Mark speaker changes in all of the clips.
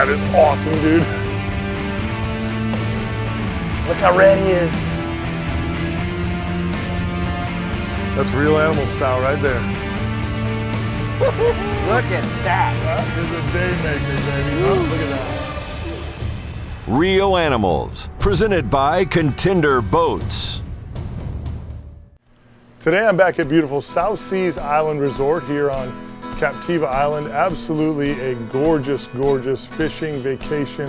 Speaker 1: That is awesome, dude. Look how red he is. That's real animal style right there.
Speaker 2: Look at that.
Speaker 1: That is a day maker, baby. Oh, look at that.
Speaker 3: Real Animals, presented by Contender Boats.
Speaker 1: Today I'm back at beautiful South Seas Island Resort here on Capt Island. Absolutely a gorgeous, gorgeous fishing vacation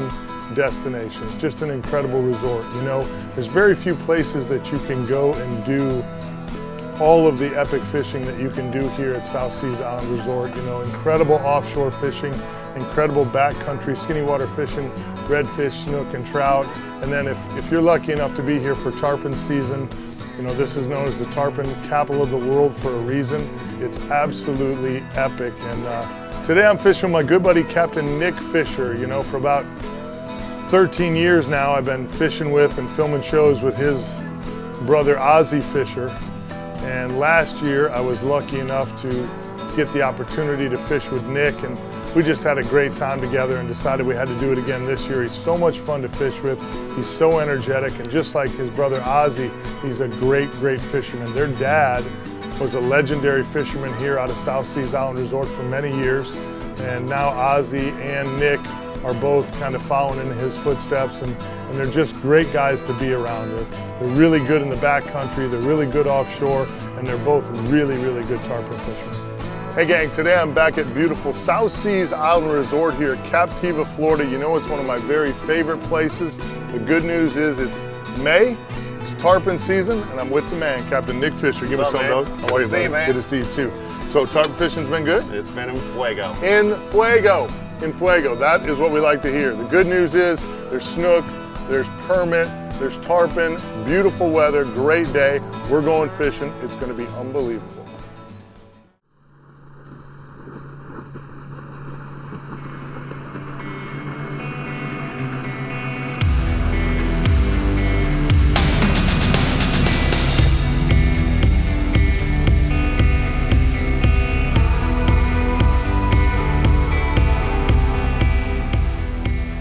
Speaker 1: destination. It's just an incredible resort. You know, there's very few places that you can go and do all of the epic fishing that you can do here at South Seas Island Resort. You know, incredible offshore fishing, incredible backcountry skinny water fishing, redfish, snook, and trout. And then if you're lucky enough to be here for tarpon season, you know, this is known as the tarpon capital of the world for a reason. It's absolutely epic. And today I'm fishing with my good buddy, Captain Nick Fischer. You know, for about 13 years now, I've been fishing with and filming shows with his brother, Ozzie Fischer. And last year, I was lucky enough to get the opportunity to fish with Nick, and we just had a great time together and decided we had to do it again this year. He's so much fun to fish with. He's so energetic, and just like his brother Ozzie, he's a great, great fisherman. Their dad was a legendary fisherman here out of South Seas Island Resort for many years, and now Ozzie and Nick are both kind of following in his footsteps, and they're just great guys to be around. They're really good in the backcountry, they're really good offshore, and they're both really, really good tarpon fishermen. Hey gang, today I'm back at beautiful South Seas Island Resort here at Capt, Florida. You know, it's one of my very favorite places. The good news is it's May, it's tarpon season, and I'm with the man, Captain Nick Fischer. Give me some of those. How are you, buddy?
Speaker 4: Man.
Speaker 1: Good to see you too. So tarpon fishing's been good?
Speaker 4: It's been en fuego.
Speaker 1: En fuego. En fuego. That is what we like to hear. The good news is there's snook, there's permit, there's tarpon, beautiful weather, great day. We're going fishing. It's going to be unbelievable.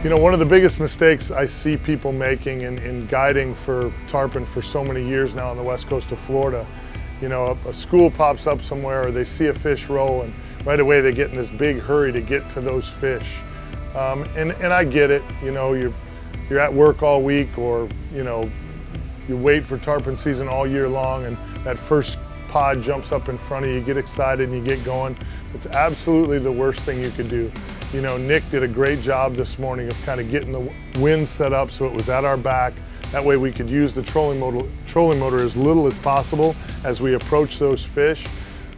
Speaker 1: You know, one of the biggest mistakes I see people making in guiding for tarpon for so many years now on the west coast of Florida, you know, a school pops up somewhere or they see a fish roll and right away they get in this big hurry to get to those fish. And I get it, you know, you're at work all week, or, you know, you wait for tarpon season all year long and that first pod jumps up in front of you, you get excited and you get going. It's absolutely the worst thing you could do. You know, Nick did a great job this morning of kind of getting the wind set up so it was at our back. That way we could use the trolling motor as little as possible as we approach those fish.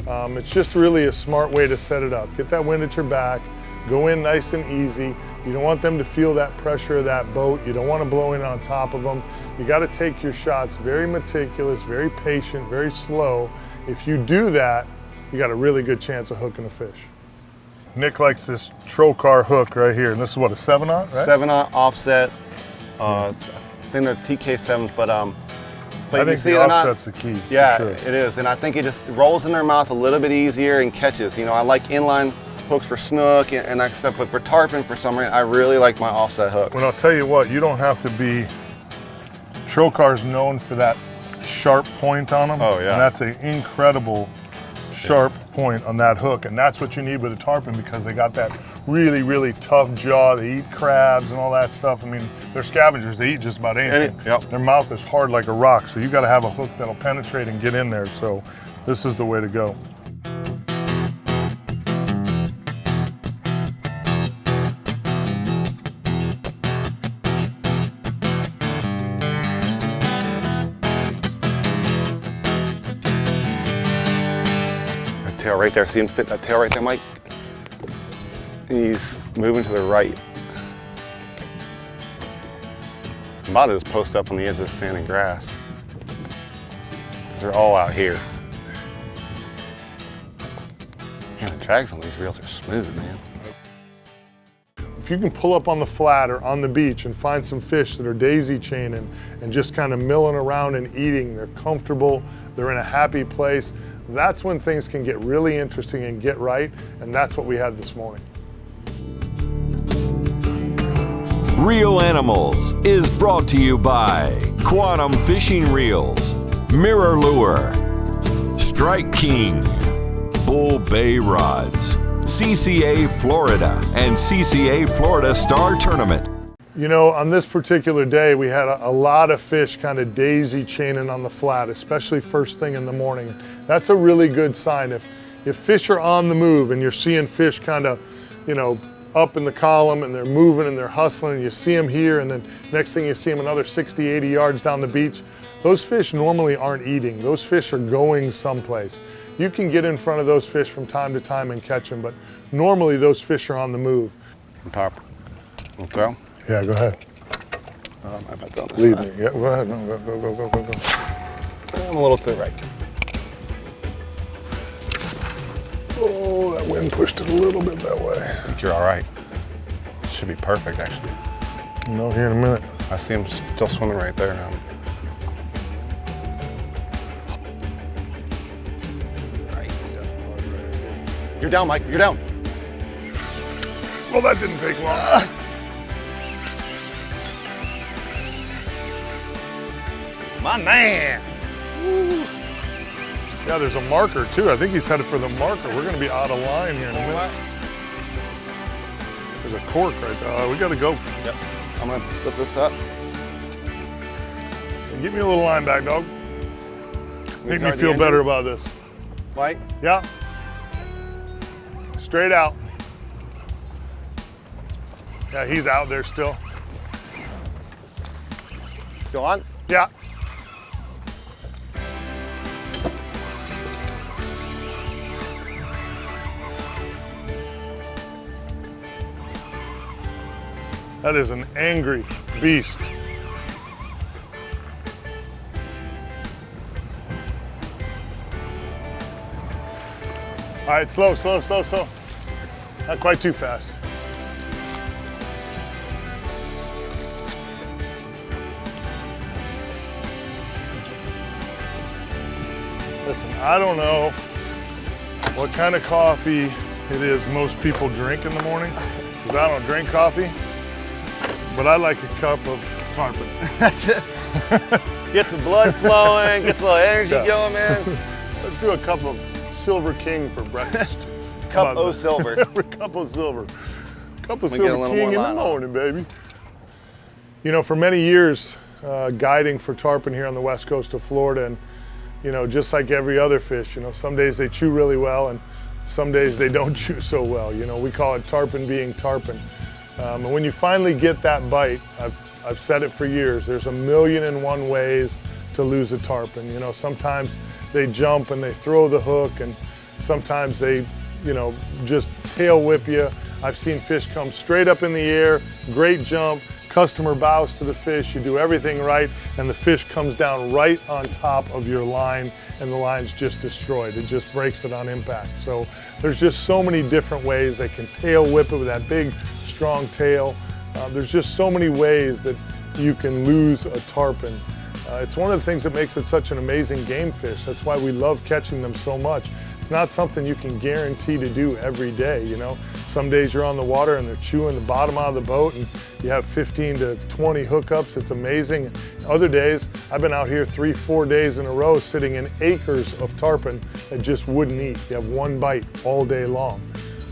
Speaker 1: It's just really a smart way to set it up. Get that wind at your back, go in nice and easy. You don't want them to feel that pressure of that boat. You don't want to blow in on top of them. You got to take your shots very meticulous, very patient, very slow. If you do that, you got a really good chance of hooking a fish. Nick likes this trocar hook right here, and this is what, a 7/0, right?
Speaker 4: 7/0 offset. I think the TK7s, but
Speaker 1: I think the offset's the key.
Speaker 4: Yeah,
Speaker 1: sure.
Speaker 4: it is, and I think it just rolls in their mouth a little bit easier and catches. You know, I like inline hooks for snook and that stuff, but for tarpon, for some reason, I really like my offset hooks.
Speaker 1: Well, I'll tell you what, you don't have to be. Trocar's known for that sharp point on them.
Speaker 4: Oh yeah.
Speaker 1: And that's an incredible sharp point on that hook, and that's what you need with a tarpon because they got that really, really tough jaw. They eat crabs and all that stuff. I mean, they're scavengers. They eat just about anything.
Speaker 4: Yep.
Speaker 1: Their mouth is hard like a rock, so you got to have a hook that'll penetrate and get in there. So this is the way to go.
Speaker 4: Tail right there, see him fit that tail right there, Mike? He's moving to the right. I'm about to just post up on the edge of the sand and grass, because they're all out here. Man, the drags on these reels are smooth, man.
Speaker 1: If you can pull up on the flat or on the beach and find some fish that are daisy chaining and just kind of milling around and eating, they're comfortable, they're in a happy place, that's when things can get really interesting and get right, and that's what we had this morning.
Speaker 3: Rio Animals is brought to you by Quantum Fishing Reels, Mirror Lure, Strike King, Bull Bay Rods, CCA Florida, and CCA Florida Star Tournament.
Speaker 1: You know, on this particular day, we had a lot of fish kind of daisy chaining on the flat, especially first thing in the morning. That's a really good sign. If fish are on the move and you're seeing fish kind of, you know, up in the column and they're moving and they're hustling, and you see them here, and then next thing you see them another 60, 80 yards down the beach, those fish normally aren't eating. Those fish are going someplace. You can get in front of those fish from time to time and catch them, but normally those fish are on the move.
Speaker 4: Tarpon. We'll throw?
Speaker 1: Yeah, go ahead.
Speaker 4: I'm about to on this
Speaker 1: Lead
Speaker 4: side.
Speaker 1: me. Yeah, go ahead. No, go.
Speaker 4: I'm a little to the right.
Speaker 1: Oh, that wind pushed it a little bit that way.
Speaker 4: I think you're all right. Should be perfect, actually.
Speaker 1: No, here in a minute.
Speaker 4: I see him still swimming right there now. You're down, Mike. You're down.
Speaker 1: Well, that didn't take long.
Speaker 4: My man.
Speaker 1: Yeah, there's a marker too. I think he's headed for the marker. We're gonna be out of line here in a minute. There's a cork right there. We gotta go.
Speaker 4: Yep. I'm gonna flip this up.
Speaker 1: Give me a little line back, dog. Make me feel better about this.
Speaker 4: Mike?
Speaker 1: Yeah. Straight out. Yeah, he's out there still.
Speaker 4: Still on?
Speaker 1: Yeah. That is an angry beast. All right, slow. Not quite too fast. Listen, I don't know what kind of coffee it is most people drink in the morning, because I don't drink coffee, but I like a cup of tarpon.
Speaker 4: That's it. Gets the blood flowing, gets a little energy going, man.
Speaker 1: Let's do a cup of Silver King for breakfast.
Speaker 4: Cup of silver.
Speaker 1: Cup of silver. Cup of
Speaker 4: Let me get a
Speaker 1: Silver
Speaker 4: little
Speaker 1: King
Speaker 4: more
Speaker 1: in the
Speaker 4: line on it.
Speaker 1: morning, baby. You know, for many years, guiding for tarpon here on the west coast of Florida, and you know, just like every other fish, you know, some days they chew really well and some days they don't chew so well. You know, we call it tarpon being tarpon. And when you finally get that bite, I've said it for years, there's 1,000,001 ways to lose a tarpon. You know, sometimes they jump and they throw the hook, and sometimes they, you know, just tail whip you. I've seen fish come straight up in the air, great jump, customer bows to the fish, you do everything right, and the fish comes down right on top of your line, and the line's just destroyed. It just breaks it on impact. So there's just so many different ways. They can tail whip it with that big, strong tail. There's just so many ways that you can lose a tarpon. It's one of the things that makes it such an amazing game fish. That's why we love catching them so much. It's not something you can guarantee to do every day, you know. Some days you're on the water and they're chewing the bottom out of the boat and you have 15 to 20 hookups. It's amazing. Other days, I've been out here 3-4 days in a row sitting in acres of tarpon that just wouldn't eat. You have one bite all day long.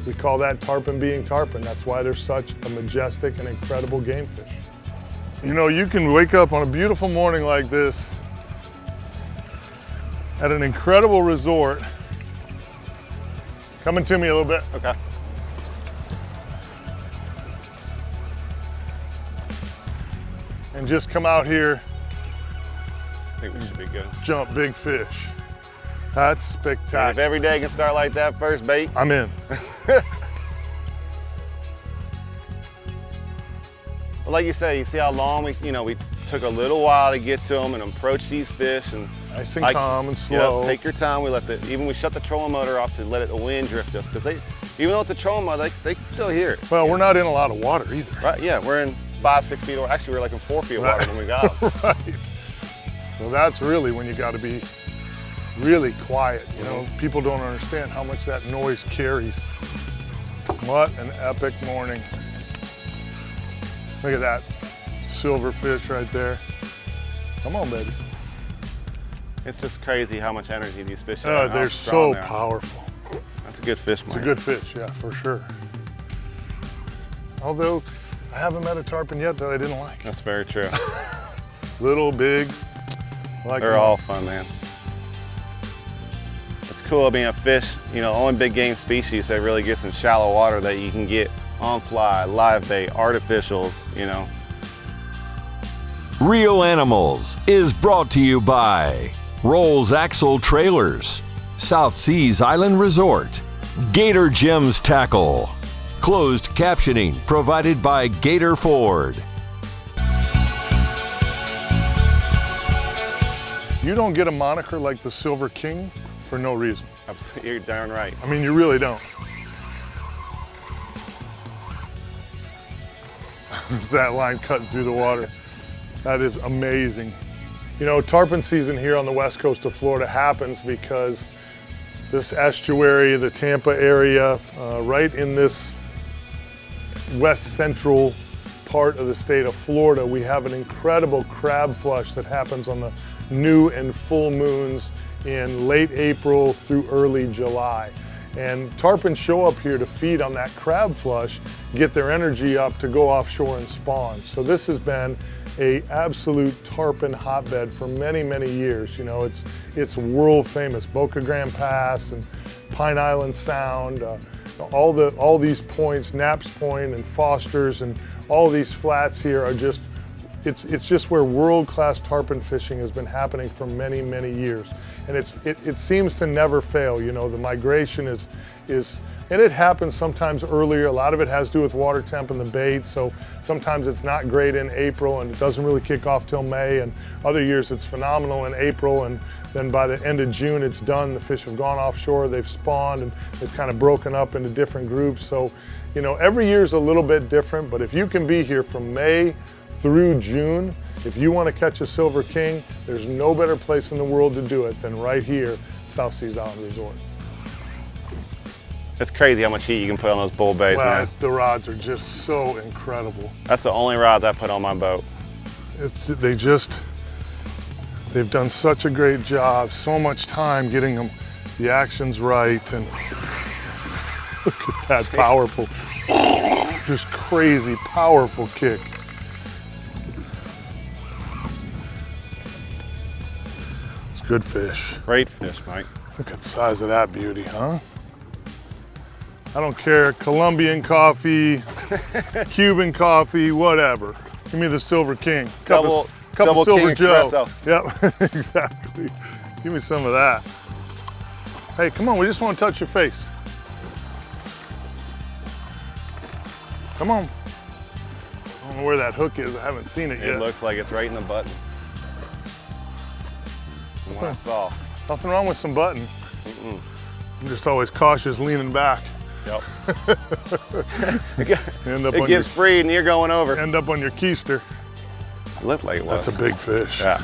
Speaker 1: We call that tarpon being tarpon. That's why they're such a majestic and incredible game fish. You know, you can wake up on a beautiful morning like this at an incredible resort. Coming to me a little bit.
Speaker 4: Okay.
Speaker 1: And just come out here,
Speaker 4: I think we should be good.
Speaker 1: jump big fish. That's
Speaker 4: If
Speaker 1: spectacular.
Speaker 4: every day can start like that, first bait.
Speaker 1: I'm in.
Speaker 4: Well, like you say, you see how long we took a little while to get to them and approach these fish, and
Speaker 1: Nice and calm and slow.
Speaker 4: Take your time. We shut the trolling motor off to let the wind drift us, because even though it's a trolling motor, they can still hear it.
Speaker 1: Well, we're not in a lot of water either.
Speaker 4: Right? Yeah, we're in 5-6 feet. Actually, we're like in 4 feet of water when we got them.
Speaker 1: Right. So that's really when you got to be really quiet. You know, people don't understand how much that noise carries. What an epic morning. Look at that silverfish right there. Come on, baby.
Speaker 4: It's just crazy how much energy these fish
Speaker 1: Oh,
Speaker 4: have.
Speaker 1: they're so powerful.
Speaker 4: That's a good fish, Mike.
Speaker 1: It's a good fish, yeah, for sure. Although, I haven't met a tarpon yet that I didn't like.
Speaker 4: That's very true.
Speaker 1: Little, big, like
Speaker 4: They're all fun, man. It's cool being a fish, you know, only big game species that really gets in shallow water that you can get on fly, live bait, artificials, you know.
Speaker 3: Real Animals is brought to you by Rolls Axle Trailers, South Seas Island Resort, Gator Gems Tackle, closed captioning provided by Gator Ford.
Speaker 1: You don't get a moniker like the Silver King for no reason.
Speaker 4: You're darn right.
Speaker 1: I mean, you really don't. Is that line cutting through the water? That is amazing. You know, tarpon season here on the west coast of Florida happens because this estuary, the Tampa area, right in this west central part of the state of Florida, we have an incredible crab flush that happens on the new and full moons in late April through early July. And tarpon show up here to feed on that crab flush, get their energy up to go offshore and spawn. So this has been a absolute tarpon hotbed for many, many years. You know, it's world famous. Boca Grande Pass and Pine Island Sound, all these points, Knapp's Point and Foster's, and all these flats here are just, it's just where world-class tarpon fishing has been happening for many, many years. And it seems to never fail. You know, the migration is, and it happens sometimes earlier. A lot of it has to do with water temp and the bait. So sometimes it's not great in April and it doesn't really kick off till May. And other years it's phenomenal in April, and then by the end of June it's done. The fish have gone offshore, they've spawned, and it's kind of broken up into different groups. So, you know, every year is a little bit different, but if you can be here from May through June, if you want to catch a Silver King, there's no better place in the world to do it than right here, South Seas Island Resort.
Speaker 4: It's crazy how much heat you can put on those bull baits,
Speaker 1: Wow,
Speaker 4: man.
Speaker 1: the rods are just so incredible.
Speaker 4: That's the only rods I put on my boat.
Speaker 1: They've done such a great job, so much time getting them the actions right, and look at that powerful, just crazy powerful kick. It's good fish.
Speaker 4: Great fish, Mike.
Speaker 1: Look at the size of that beauty, huh? I don't care, Colombian coffee, Cuban coffee, whatever. Give me the Silver King.
Speaker 4: Double
Speaker 1: Silver
Speaker 4: King
Speaker 1: Joe.
Speaker 4: espresso.
Speaker 1: Yep, exactly. Give me some of that. Hey, come on, we just want to touch your face. Come on. I don't know where that hook is, I haven't seen it yet.
Speaker 4: It looks like it's right in the button. From what I saw.
Speaker 1: Nothing wrong with some button. I'm just always cautious leaning back.
Speaker 4: Yep.
Speaker 1: It
Speaker 4: gets free and you're going over.
Speaker 1: End up on your keister.
Speaker 4: It looked like it was.
Speaker 1: That's a big fish.
Speaker 4: Yeah.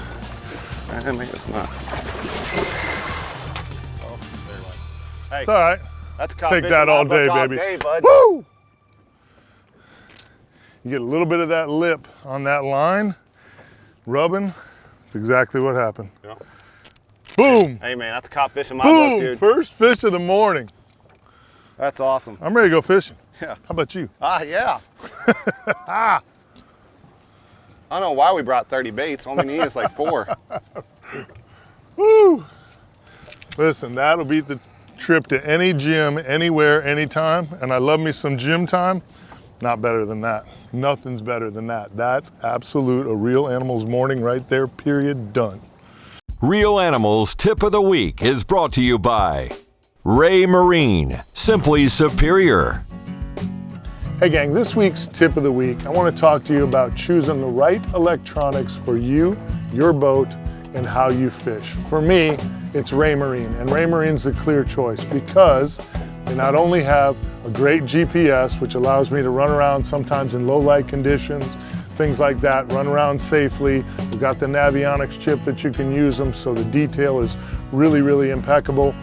Speaker 4: Maybe it's not. Hey,
Speaker 1: It's all right.
Speaker 4: that's caught
Speaker 1: Take
Speaker 4: fish
Speaker 1: that
Speaker 4: in my
Speaker 1: all day,
Speaker 4: book all
Speaker 1: baby.
Speaker 4: day, bud.
Speaker 1: Woo! You get a little bit of that lip on that line, rubbing. That's exactly what happened.
Speaker 4: Yep.
Speaker 1: Boom!
Speaker 4: Hey man, that's caught fish in my book,
Speaker 1: Boom!
Speaker 4: dude.
Speaker 1: First fish of the morning.
Speaker 4: That's awesome.
Speaker 1: I'm ready to go fishing.
Speaker 4: Yeah.
Speaker 1: How about you?
Speaker 4: Yeah. I don't know why we brought 30 baits. All we need is like 4.
Speaker 1: Woo! Listen, that'll beat the trip to any gym, anywhere, anytime. And I love me some gym time. Not better than that. Nothing's better than that. That's absolute a Real Animals morning right there, period, done.
Speaker 3: Real Animals Tip of the Week is brought to you by Ray Marine, simply superior.
Speaker 1: Hey gang, this week's tip of the week, I want to talk to you about choosing the right electronics for you, your boat, and how you fish. For me, it's Ray Marine, and Ray Marine's the clear choice because they not only have a great GPS, which allows me to run around sometimes in low light conditions, things like that, run around safely. We've got the Navionics chip that you can use them, so the detail is really, really impeccable.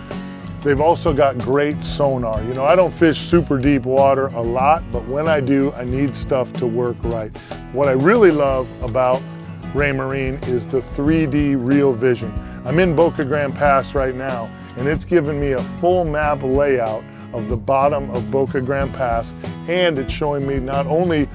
Speaker 1: They've also got great sonar. You know, I don't fish super deep water a lot, but when I do, I need stuff to work right. What I really love about Raymarine is the 3D reel vision. I'm in Boca Grande Pass right now, and it's given me a full map layout of the bottom of Boca Grande Pass, and it's showing me not only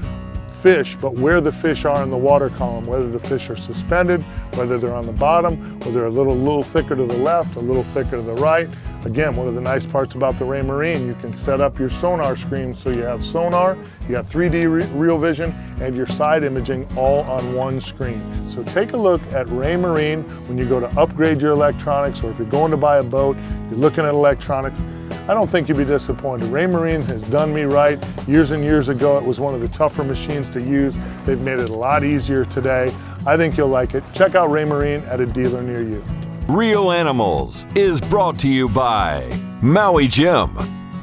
Speaker 1: fish, but where the fish are in the water column, whether the fish are suspended, whether they're on the bottom, or they're a little thicker to the left, a little thicker to the right. Again, one of the nice parts about the Raymarine, you can set up your sonar screen so you have sonar, you got 3D reel vision, and your side imaging all on one screen. So take a look at Raymarine when you go to upgrade your electronics, or if you're going to buy a boat, you're looking at electronics. I don't think you'd be disappointed. Raymarine has done me right. Years and years ago, it was one of the tougher machines to use. They've made it a lot easier today. I think you'll like it. Check out Raymarine at a dealer near you.
Speaker 3: Real Animals is brought to you by Maui Jim,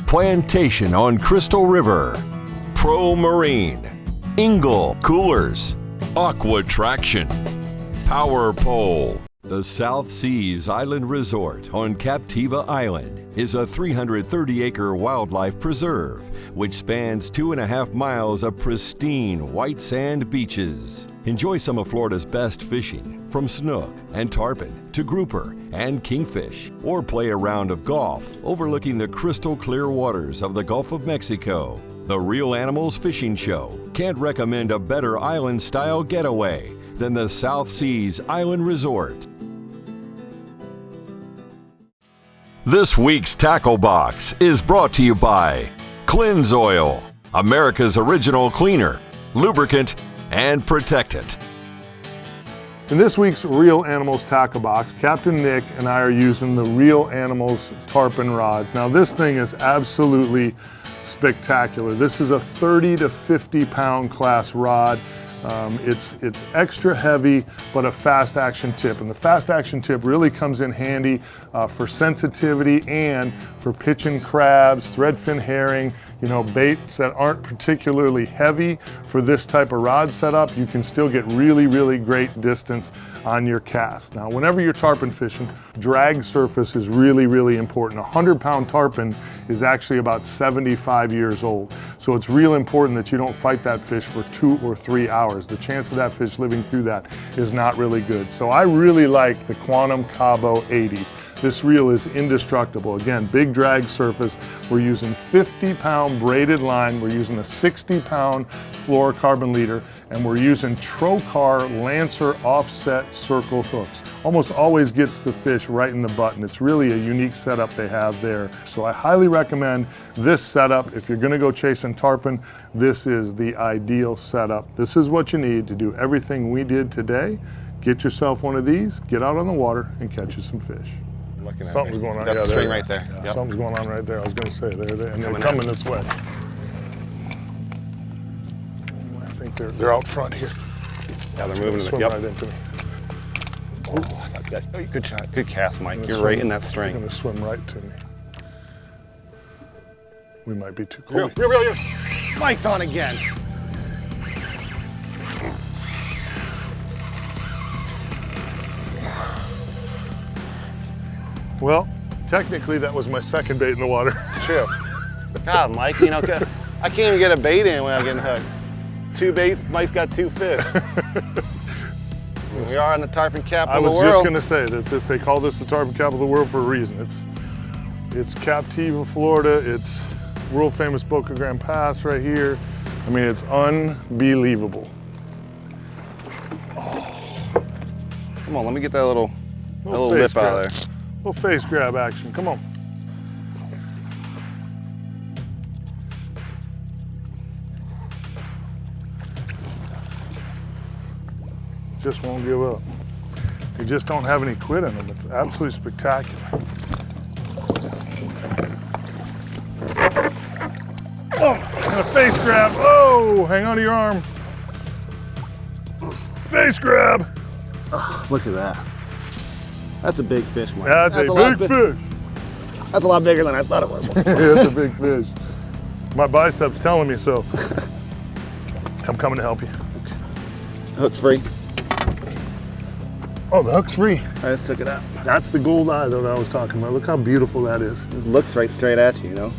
Speaker 3: Plantation on Crystal River, Pro Marine, Engel Coolers, Aqua Traction, Power Pole. The South Seas Island Resort on Captiva Island is a 330-acre wildlife preserve which spans 2.5 miles of pristine white sand beaches. Enjoy some of Florida's best fishing, from snook and tarpon to grouper and kingfish, or play a round of golf overlooking the crystal clear waters of the Gulf of Mexico. The Real Animals Fishing Show can't recommend a better island-style getaway than the South Seas Island Resort. This week's Tackle Box is brought to you by Cleanse Oil, America's original cleaner, lubricant, and protectant.
Speaker 1: In this week's Real Animals Tackle Box, Captain Nick and I are using the Real Animals Tarpon rods. Now this thing is absolutely spectacular. This is a 30 to 50 pound class rod. It's extra heavy, but a fast action tip. And the fast action tip really comes in handy for sensitivity and for pitching crabs, threadfin herring, baits that aren't particularly heavy for this type of rod setup. You can still get really, really great distance on your cast. Now, whenever you're tarpon fishing, drag surface is really, really important. A 100-pound tarpon is actually about 75 years old. So it's real important that you don't fight that fish for 2 or 3 hours. The chance of that fish living through that is not really good. So I really like the Quantum Cabo 80s. This reel is indestructible. Again, big drag surface. We're using 50-pound braided line. We're using a 60-pound fluorocarbon leader, and we're using Trocar Lancer offset circle hooks. Almost always gets the fish right in the button. It's really a unique setup they have there. So I highly recommend this setup. If you're gonna go chasing tarpon, this is the ideal setup. This is what you need to do everything we did today. Get yourself one of these, get out on the water, and catch you some fish. Something's going on.
Speaker 4: That's the string right there.
Speaker 1: Yeah,
Speaker 4: yep.
Speaker 1: Something's going on right there. I was going to say, and they're coming this way. I think they're out front here.
Speaker 4: Yeah, they're moving.
Speaker 1: Swim right into me.
Speaker 4: Oh, good shot. Good cast, Mike. You're right in that string.
Speaker 1: They're going to swim right to me. We might be too cold.
Speaker 4: Real. Mike's on again.
Speaker 1: Well, technically that was my second bait in the water.
Speaker 4: True. God, Mike, I can't even get a bait in without getting hooked. 2 baits, Mike's got 2 fish. We are in the tarpon capital of the world.
Speaker 1: I was just going to say that they call this the tarpon capital of the world for a reason. It's Captiva, Florida. It's world famous Boca Grande Pass right here. I mean, it's unbelievable.
Speaker 4: Oh. Come on, let me get that little lip
Speaker 1: grab.
Speaker 4: out of there.
Speaker 1: Little face grab action, come on. Just won't give up. You just don't have any quit in them. It's absolutely spectacular. Oh, and a face grab. Oh, hang on to your arm. Face grab.
Speaker 4: Oh, look at that. That's a big fish, Mike.
Speaker 1: That's a big fish.
Speaker 4: That's a lot bigger than I thought it was.
Speaker 1: That's a big fish. My bicep's telling me so. I'm coming to help you.
Speaker 4: Okay. Hook's free.
Speaker 1: Oh, the hook's free.
Speaker 4: I just took it out.
Speaker 1: That's the gold eye that I was talking about. Look how beautiful that is.
Speaker 4: This looks right straight at you,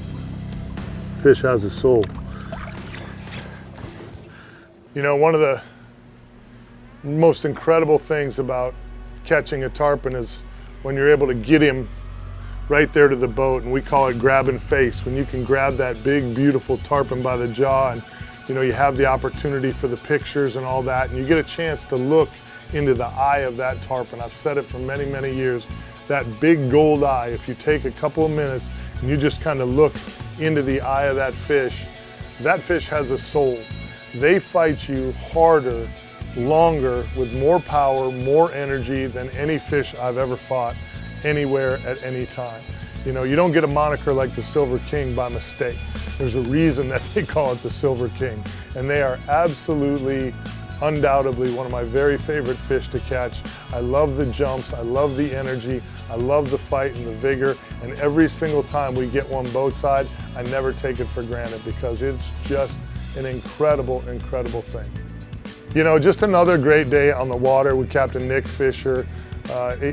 Speaker 1: Fish has a soul. One of the most incredible things about catching a tarpon is when you're able to get him right there to the boat, and we call it grab and face, when you can grab that big, beautiful tarpon by the jaw, and you have the opportunity for the pictures and all that, and you get a chance to look into the eye of that tarpon. I've said it for many, many years, that big gold eye, if you take a couple of minutes and you just kind of look into the eye of that fish has a soul. They fight you harder, longer, with more power, more energy than any fish I've ever fought anywhere at any time. You don't get a moniker like the Silver King by mistake. There's a reason that they call it the Silver King. And they are absolutely, undoubtedly one of my very favorite fish to catch. I love the jumps, I love the energy, I love the fight and the vigor. And every single time we get one boat side, I never take it for granted because it's just an incredible, incredible thing. Just another great day on the water with Captain Nick Fischer.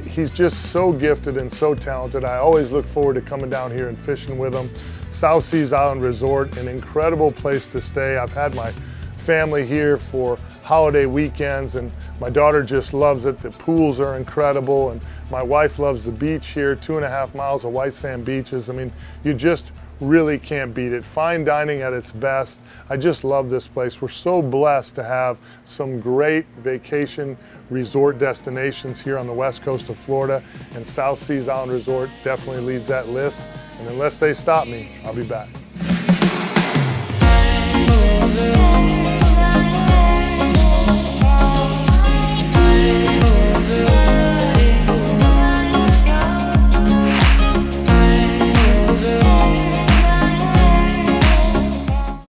Speaker 1: He's just so gifted and so talented. I always look forward to coming down here and fishing with him. South Seas Island Resort, an incredible place to stay. I've had my family here for holiday weekends, and my daughter just loves it. The pools are incredible, and my wife loves the beach here, 2.5 miles of white sand beaches. I mean, you just really can't beat it. Fine dining at its best. I just love this place. We're so blessed to have some great vacation resort destinations here on the west coast of Florida, and South Seas Island Resort definitely leads that list. And unless they stop me, I'll be back.